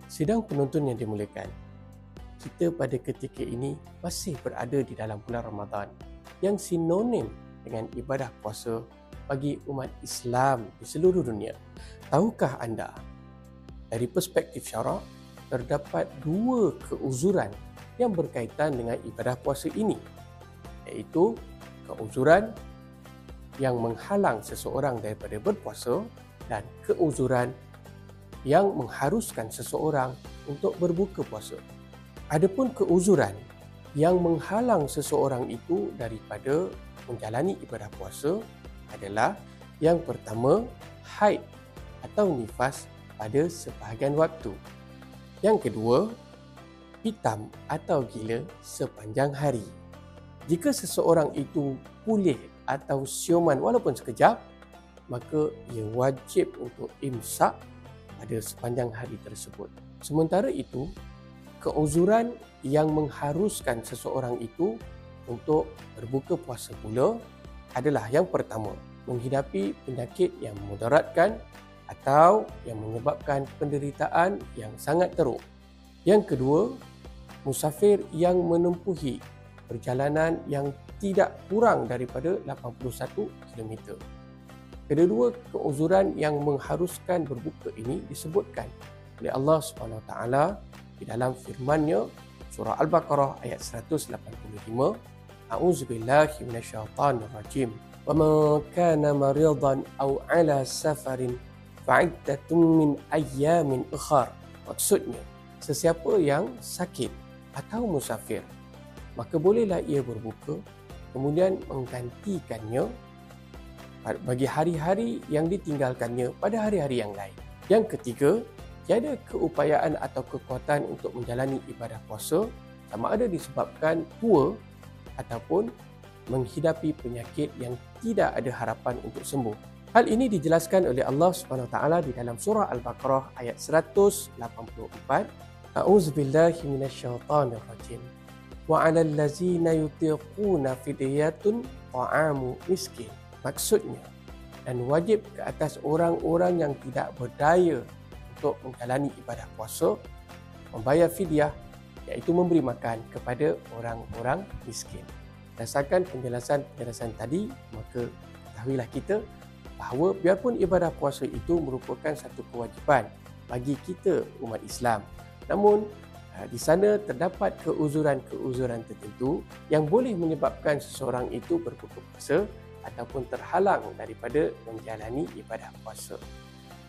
Sidang penonton yang dimuliakan, kita pada ketika ini masih berada di dalam bulan Ramadan yang sinonim dengan ibadah puasa bagi umat Islam di seluruh dunia. Tahukah anda, dari perspektif syarak, terdapat dua keuzuran yang berkaitan dengan ibadah puasa ini, iaitu keuzuran yang menghalang seseorang daripada berpuasa dan keuzuran yang mengharuskan seseorang untuk berbuka puasa. Adapun keuzuran yang menghalang seseorang itu daripada menjalani ibadah puasa adalah yang pertama, haid atau nifas pada sebahagian waktu. Yang kedua, hitam atau gila sepanjang hari. Jika seseorang itu pulih atau siuman walaupun sekejap, maka ia wajib untuk imsak pada sepanjang hari tersebut. Sementara itu, keuzuran yang mengharuskan seseorang itu untuk berbuka puasa pula adalah yang pertama, menghidapi penyakit yang memudaratkan atau yang menyebabkan penderitaan yang sangat teruk. Yang kedua, musafir yang menempuhi perjalanan yang tidak kurang daripada 81 km. Kedua keuzuran yang mengharuskan berbuka ini disebutkan oleh Allah SWT di dalam firman-Nya surah Al-Baqarah ayat 185. A'udzubillahi minasyaitanir rajim. Wa man kana maridan aw 'ala safarin fa'iddatun min ayyamin ukhar. Maksudnya, sesiapa yang sakit atau musafir, maka bolehlah ia berbuka kemudian menggantikannya bagi hari-hari yang ditinggalkannya pada hari-hari yang lain. Yang ketiga, tiada keupayaan atau kekuatan untuk menjalani ibadah puasa sama ada disebabkan tua ataupun menghidapi penyakit yang tidak ada harapan untuk sembuh. Hal ini dijelaskan oleh Allah SWT di dalam surah Al-Baqarah ayat 184. A'udzubillahi minasyaitanir rajim. Wa 'alal ladzina yutiquna fidyatun ta'amu miskin. Maksudnya, dan wajib ke atas orang-orang yang tidak berdaya untuk menjalani ibadah puasa, membayar fidyah, iaitu memberi makan kepada orang-orang miskin. Berdasarkan penjelasan tadi, maka ketahuilah kita bahawa biarpun ibadah puasa itu merupakan satu kewajipan bagi kita umat Islam, namun di sana terdapat keuzuran-keuzuran tertentu yang boleh menyebabkan seseorang itu berbuka puasa ataupun terhalang daripada menjalani ibadah puasa.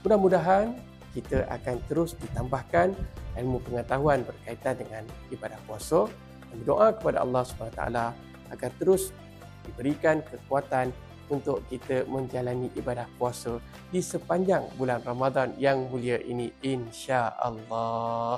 Mudah-mudahan kita akan terus ditambahkan ilmu pengetahuan berkaitan dengan ibadah puasa, dan berdoa kepada Allah SWT agar terus diberikan kekuatan untuk kita menjalani ibadah puasa di sepanjang bulan Ramadan yang mulia ini, insya-Allah.